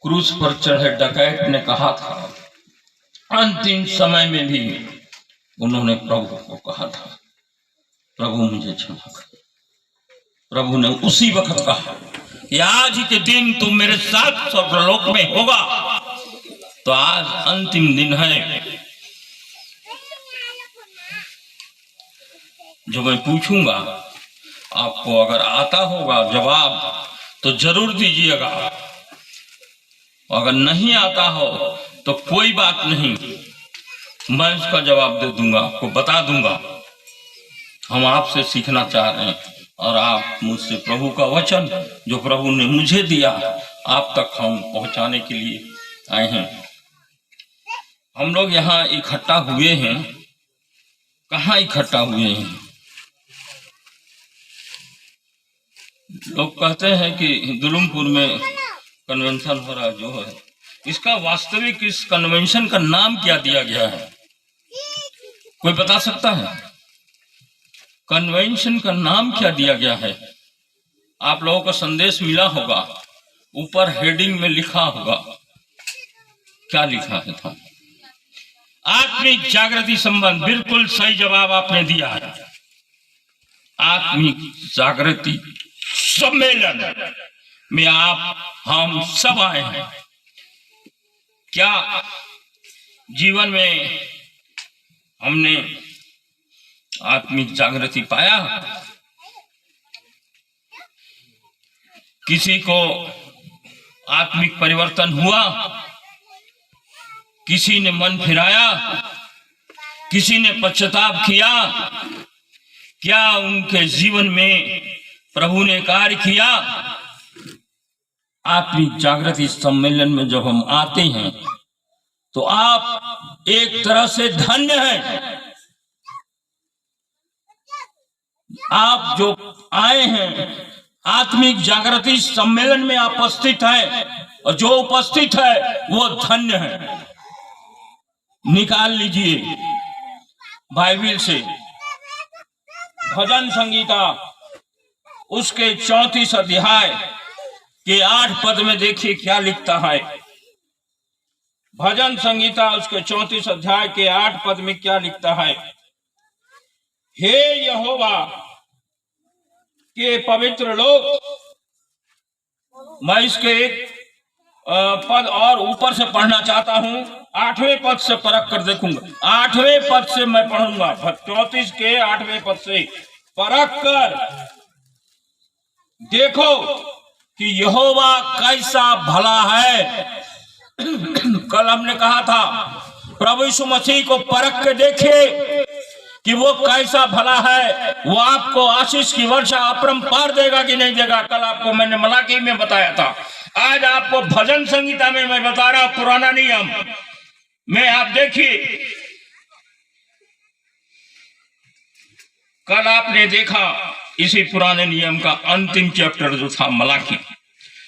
क्रूस पर चढ़े डकैत ने कहा था, अंतिम समय में भी उन्होंने प्रभु को कहा था, प्रभु मुझे क्षमा कर। प्रभु ने उसी वक्त कहा कि आज ही के दिन तुम मेरे साथ स्वर्गलोक में होगा। तो आज अंतिम दिन है जो मैं पूछूंगा, आपको अगर आता होगा जवाब तो जरूर दीजिएगा, अगर नहीं आता हो तो कोई बात नहीं, मैं उसका जवाब दे दूंगा, आपको बता दूंगा। हम आपसे सीखना चाह रहे हैं और आप मुझसे प्रभु का वचन जो प्रभु ने मुझे दिया आप तक हम पहुंचाने के लिए आए हैं। हम लोग यहाँ इकट्ठा हुए हैं, कहाँ इकट्ठा हुए हैं? लोग कहते हैं कि दुलुमपुर में कन्वेंशन हो रहा जो है, इसका वास्तविक इस कन्वेंशन का नाम क्या दिया गया है? कोई बता सकता है? कन्वेंशन का नाम क्या दिया गया है? आप लोगों को संदेश मिला होगा, ऊपर हेडिंग में लिखा होगा, क्या लिखा है था? आत्मिक जागृति संबंध। बिल्कुल सही जवाब आपने दिया है। आत्मिक जागृति सम्मेलन में आप हम सब आए हैं। क्या जीवन में हमने आत्मिक जागृति पाया? किसी को आत्मिक परिवर्तन हुआ? किसी ने मन फिराया? किसी ने पश्चाताप किया? क्या उनके जीवन में प्रभु ने कार्य किया? आत्मिक जागृति सम्मेलन में जब हम आते हैं तो आप एक तरह से धन्य हैं। आप जो आए हैं आत्मिक जागृति सम्मेलन में आप उपस्थित हैं, और जो उपस्थित है वो धन्य है। निकाल लीजिए बाइबिल से भजन संगीता उसके 34 अध्याय के 8 पद में देखिए क्या लिखता है। भजन संगीता उसके 34 अध्याय के 8 पद में क्या लिखता है? हे यहोवा के पवित्र लोग, मैं इसके एक पद और ऊपर से पढ़ना चाहता हूं, 8वें पद से परख कर देखूंगा। 8वें पद से मैं पढ़ूंगा, 34 के 8वें पद से परख कर देखो कि यहोवा कैसा भला है। कल हमने कहा था प्रभु यीशु मसीह को परख के देखिए कि वो कैसा भला है, वो आपको आशीष की वर्षा अपरंपार देगा कि नहीं देगा। कल आपको मैंने मलाकी में बताया था, आज आपको भजन संगीता में मैं बता रहा हूं पुराना नियम में। आप देखिए कल आपने देखा इसी पुराने नियम का अंतिम चैप्टर जो था मलाकी,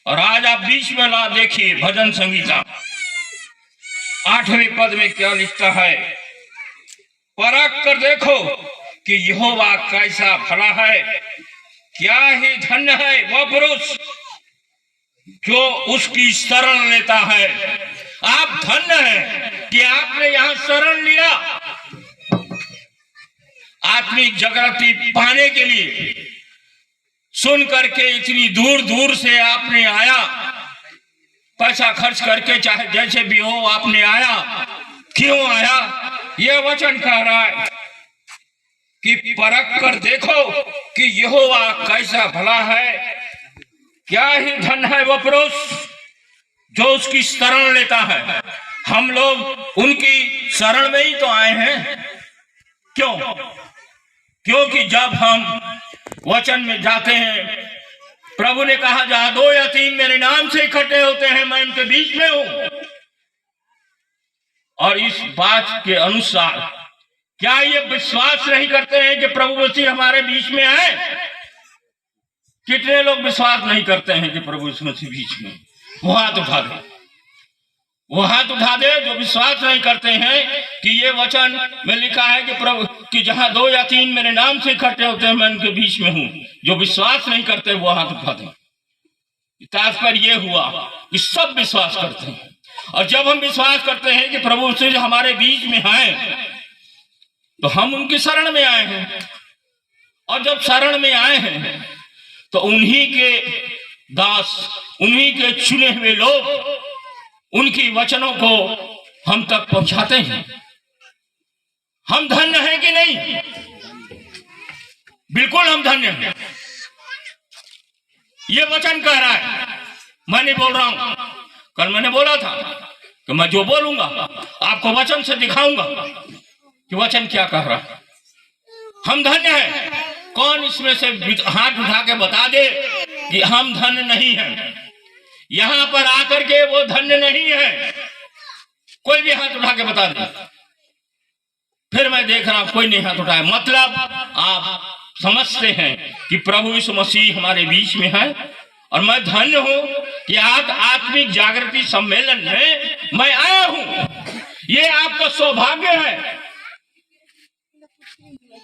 और आज आप बीच में ला देखिए भजन संगीता 8वें पद में क्या लिखता है? परख कर देखो कि यहोवा कैसा भला है, क्या ही धन्य है वह पुरुष जो उसकी शरण लेता है। आप धन्य हैं कि आपने यहां शरण लिया। आत्मिक जागृति पाने के लिए सुन करके इतनी दूर दूर से आपने आया, पैसा खर्च करके, चाहे जैसे भी हो आपने आया। क्यों आया? यह वचन कह रहा है कि परख कर देखो कि यहोवा कैसा भला है, क्या ही धन है वह पुरुष जो उसकी शरण लेता है। हम लोग उनकी शरण में ही तो आए हैं। क्यों? क्योंकि जब हम वचन में जाते हैं, प्रभु ने कहा जहां 2 या 3 मेरे नाम से इकट्ठे होते हैं मैं उनके बीच में हूं। और इस बात के अनुसार क्या ये विश्वास नहीं करते हैं कि प्रभु मसीह हमारे बीच में है? कितने लोग विश्वास नहीं करते हैं कि प्रभु मसीह बीच में? वो हाथ उठा दे, वो हाथ उठा दे जो विश्वास नहीं करते हैं कि ये वचन में लिखा है कि प्रभु कि जहां 2 या 3 मेरे नाम से इकट्ठे होते हैं मैं उनके बीच में हूं। जो विश्वास नहीं करते वो हाथ उठा दे। तात्पर्य ये हुआ कि सब विश्वास करते हैं, और जब हम विश्वास करते हैं कि प्रभु से हमारे बीच में हैं, तो हम उनकी शरण में आए हैं, और जब शरण में आए हैं तो उन्हीं के दास, उन्हीं के चुने हुए लोग उनकी वचनों को हम तक पहुंचाते हैं। हम धन्य हैं कि नहीं? बिल्कुल हम धन्य हैं। ये वचन कह रहा है, मैं नहीं बोल रहा हूं। कल मैंने बोला था कि मैं जो बोलूंगा आपको वचन से दिखाऊंगा कि वचन क्या कह रहा है। हम धन्य हैं। कौन इसमें से हाथ उठा के बता दे कि हम धन्य नहीं हैं? यहां पर आकर के वो धन्य नहीं है। कोई भी हाथ उठा के बता दे। फिर मैं देख रहा हूं कोई नहीं हाथ उठाया। मतलब आप समझते हैं कि प्रभु यीशु मसीह हमारे बीच में है, और मैं धन्य हूं कि आज आत्मिक जागृति सम्मेलन में मैं आया हूं। ये आपका सौभाग्य है।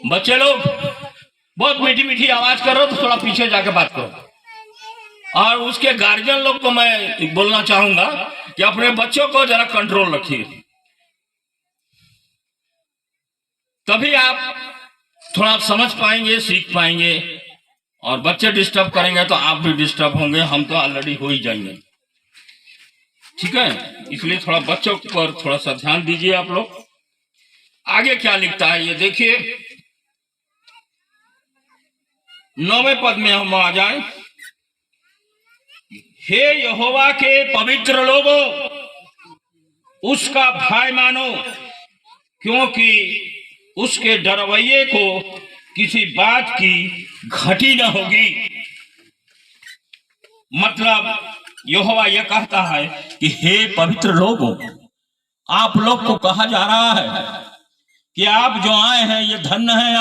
बच्चे लोग बहुत मीठी मीठी आवाज कर रहे हो, तो थोड़ा पीछे जाके बात करो। और उसके गार्जियन लोग को मैं बोलना चाहूंगा कि अपने बच्चों को जरा कंट्रोल रखिए, तभी आप थोड़ा समझ पाएंगे, सीख पाएंगे। और बच्चे डिस्टर्ब करेंगे तो आप भी डिस्टर्ब होंगे, हम तो ऑलरेडी हो ही जाएंगे। ठीक है, इसलिए थोड़ा बच्चों पर थोड़ा सा ध्यान दीजिए आप लोग। आगे क्या लिखता है ये देखिए, 9वें पद में हम आ जाएं। हे यहोवा के पवित्र लोगों, उसका भय मानो, क्योंकि उसके डरवैये को किसी बात की घटी न होगी। मतलब यहोवा यह कहता है कि हे पवित्र लोगों, आप लोग को कहा जा रहा है कि आप जो आए हैं ये धन्य हैं।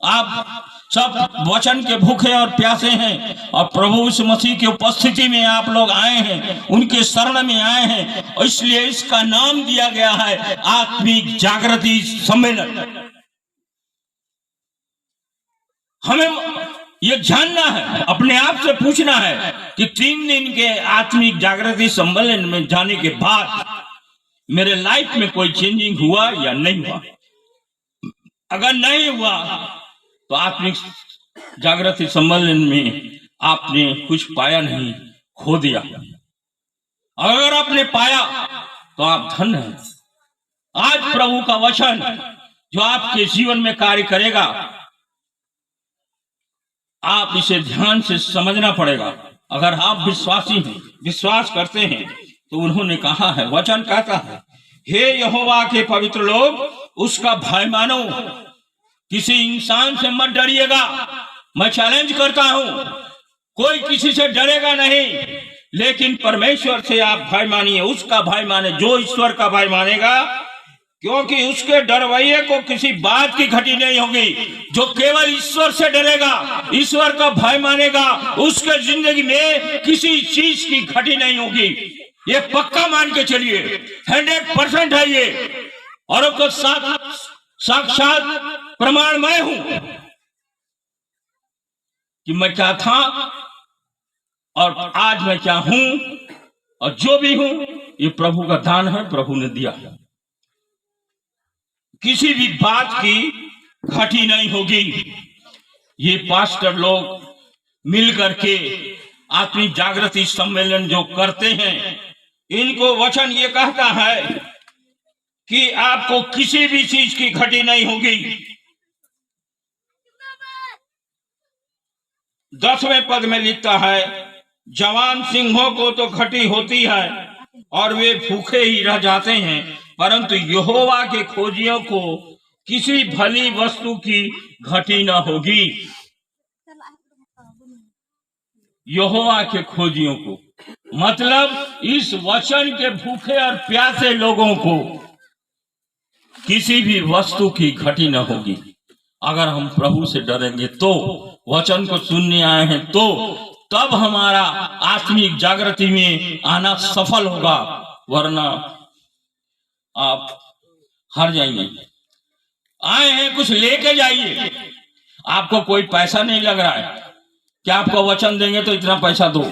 आप सब वचन के भूखे और प्यासे हैं, और प्रभु यीशु मसीह की उपस्थिति में आप लोग आए हैं, उनके शरण में आए हैं, और इसलिए इसका नाम दिया गया है आत्मिक जागृति सम्मेलन। हमें ये जानना है, अपने आप से पूछना है कि 3 दिन के आत्मिक जागृति सम्मेलन में जाने के बाद मेरे लाइफ में कोई चेंजिंग हुआ या नहीं हुआ। अगर नहीं हुआ तो आत्मिक जागृति सम्मेलन में आपने कुछ पाया नहीं, खो दिया। अगर आपने पाया तो आप धन्य हैं। आज प्रभु का वचन जो आपके जीवन में कार्य करेगा, आप इसे ध्यान से समझना पड़ेगा। अगर आप विश्वासी हैं, विश्वास करते हैं, तो उन्होंने कहा है, वचन कहता है, हे यहोवा के पवित्र लोग, उसका भय मानो, किसी इंसान से मत डरिएगा। मैं चैलेंज करता हूं, कोई किसी से डरेगा नहीं, लेकिन परमेश्वर से आप भय मानिए, उसका भय माने, जो ईश्वर का भय मानेगा, क्योंकि उसके डरवैये को किसी बात की घटी नहीं होगी। जो केवल ईश्वर से डरेगा, ईश्वर का भय मानेगा, उसके जिंदगी में किसी चीज की घटी नहीं होगी। ये पक्का मान के चलिए, 100% है ये, और उसको साक्षात प्रमाण मैं हूं कि मैं क्या था और आज मैं क्या हूं, और जो भी हूं ये प्रभु का दान है, प्रभु ने दिया है। किसी भी बात की घटी नहीं होगी। ये पास्टर लोग मिल करके आत्मिक जागृति सम्मेलन जो करते हैं, इनको वचन ये कहता है कि आपको किसी भी चीज की घटी नहीं होगी। 10वें पद में लिखता है, जवान सिंहों को तो घटी होती है और वे भूखे ही रह जाते हैं, परंतु यहोवा के खोजियों को किसी भली वस्तु की घटी न होगी। यहोवा के खोजियों को मतलब इस वचन के भूखे और प्यासे लोगों को किसी भी वस्तु की घटी न होगी। अगर हम प्रभु से डरेंगे तो, वचन को सुनने आए हैं तो, तब हमारा आत्मिक जागृति में आना सफल होगा, वरना आप हार जाएंगे। आए हैं कुछ लेके जाइए, आपको कोई पैसा नहीं लग रहा है, क्या आपको वचन देंगे तो इतना पैसा दो,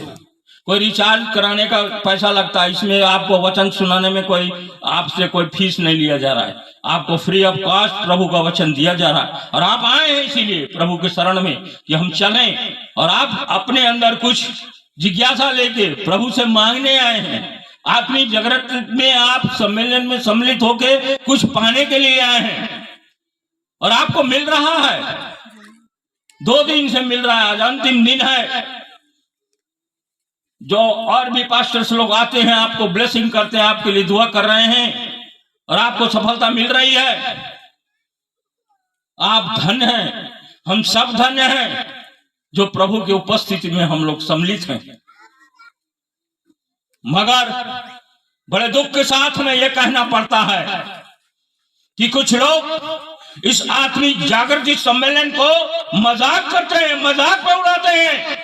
कोई रिचार्ज कराने का पैसा लगता है, इसमें आपको वचन सुनाने में कोई आपसे कोई फीस नहीं लिया जा रहा है, आपको फ्री ऑफ कॉस्ट प्रभु का वचन दिया जा रहा है। और आप आए हैं इसीलिए प्रभु के शरण में कि हम चलें, और आप अपने अंदर कुछ जिज्ञासा लेके प्रभु से मांगने आए हैं। आत्मिक जगत में आप सम्मेलन में सम्मिलित होके कुछ पाने के लिए आए हैं, और आपको मिल रहा है। 2 दिन से मिल रहा है, आज अंतिम दिन है। जो और भी पास्टर्स लोग आते हैं, आपको ब्लेसिंग करते हैं, आपके लिए दुआ कर रहे हैं, और आपको सफलता मिल रही है। आप धन्य हैं, हम सब धन्य हैं जो प्रभु की उपस्थिति में हम लोग सम्मिलित हैं। मगर बड़े दुख के साथ में यह कहना पड़ता है कि कुछ लोग इस आत्मिक जागृति सम्मेलन को मजाक करते हैं, मजाक में उड़ाते हैं।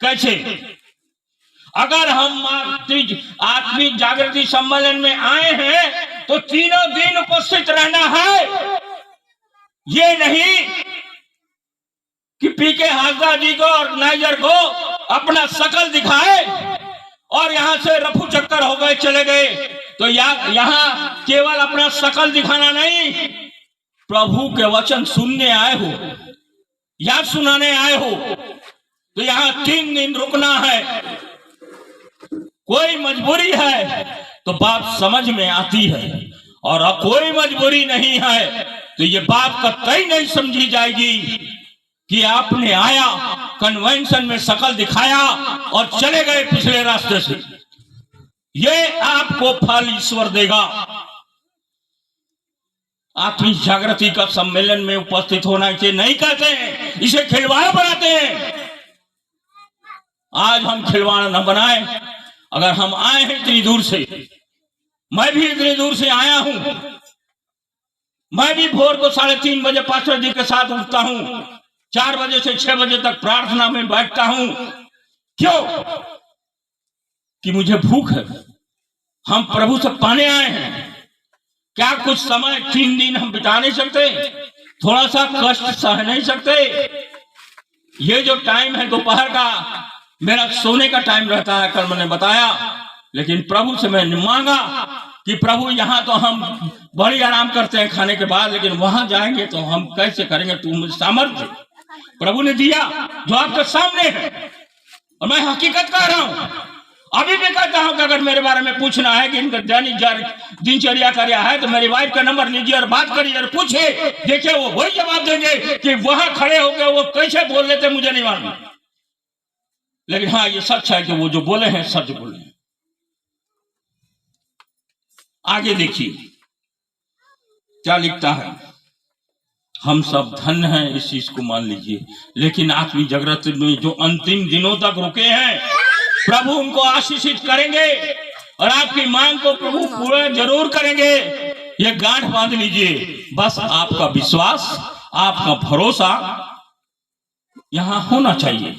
कैसे? अगर हम आत्मिक जागृति सम्मेलन में आए हैं तो 3 दिन उपस्थित रहना है। ये नहीं कि पीके हाजरा जी को और नाइजर को अपना शकल दिखाए और यहां से रफू चक्कर हो गए चले गए। तो यहां केवल अपना शकल दिखाना नहीं, प्रभु के वचन सुनने आए हो या सुनाने आए हो तो यहाँ 3 दिन रुकना है। कोई मजबूरी है तो बात समझ में आती है, और कोई मजबूरी नहीं है तो ये बात कतई नहीं समझी जाएगी कि आपने आया कन्वेंशन में शकल दिखाया और चले गए पिछले रास्ते से। ये आपको फल ईश्वर देगा। आत्मिक जागृति का सम्मेलन में उपस्थित होना इसे नहीं कहते हैं, इसे खिलवाड़ बनाते हैं। आज हम खिलवाड़ न बनाए। अगर हम आए हैं इतनी दूर से, मैं भी इतनी दूर से आया हूं, मैं भी भोर को 3:30 बजे पास्टर जी के साथ उठता हूं, 4 बजे से 6 बजे तक प्रार्थना में बैठता हूं। क्यों? कि मुझे भूख है। हम प्रभु से पाने आए हैं। क्या कुछ समय 3 दिन हम बिता नहीं सकते? थोड़ा सा कष्ट सह नहीं सकते? ये जो टाइम है दोपहर का, मेरा सोने का टाइम रहता है, कल मैंने बताया। लेकिन प्रभु से मैंने मांगा कि प्रभु यहाँ तो हम बड़ी आराम करते हैं खाने के बाद, लेकिन वहां जाएंगे तो हम कैसे करेंगे? तू मुझे सामर्थ्य प्रभु ने दिया जो आपके सामने है, और मैं हकीकत कह रहा हूं। अभी भी कहता हूं कि अगर मेरे बारे में पूछना है कि इनका दैनिक दिनचर्या क्या है तो मेरी वाइफ का नंबर लीजिए और बात करिए और पूछिए, देखिए वो वही जवाब देंगे कि वहां खड़े होकर वो कैसे बोल लेते मुझे नहीं मालूम। लेकिन हाँ, ये सच है कि वो जो बोले हैं सच बोले हैं। आगे देखिए क्या लिखता है। हम सब धन्य हैं, इस चीज को मान लीजिए। लेकिन आत्मिक जागृति में जो अंतिम दिनों तक रुके हैं, प्रभु उनको आशीषित करेंगे और आपकी मांग को प्रभु पूरा जरूर करेंगे। ये गांठ बांध लीजिए। बस आपका विश्वास, आपका भरोसा यहां होना चाहिए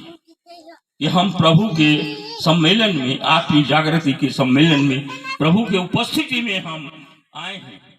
कि हम प्रभु के सम्मेलन में, आत्मिक जागृति के सम्मेलन में, प्रभु के उपस्थिति में हम आए हैं।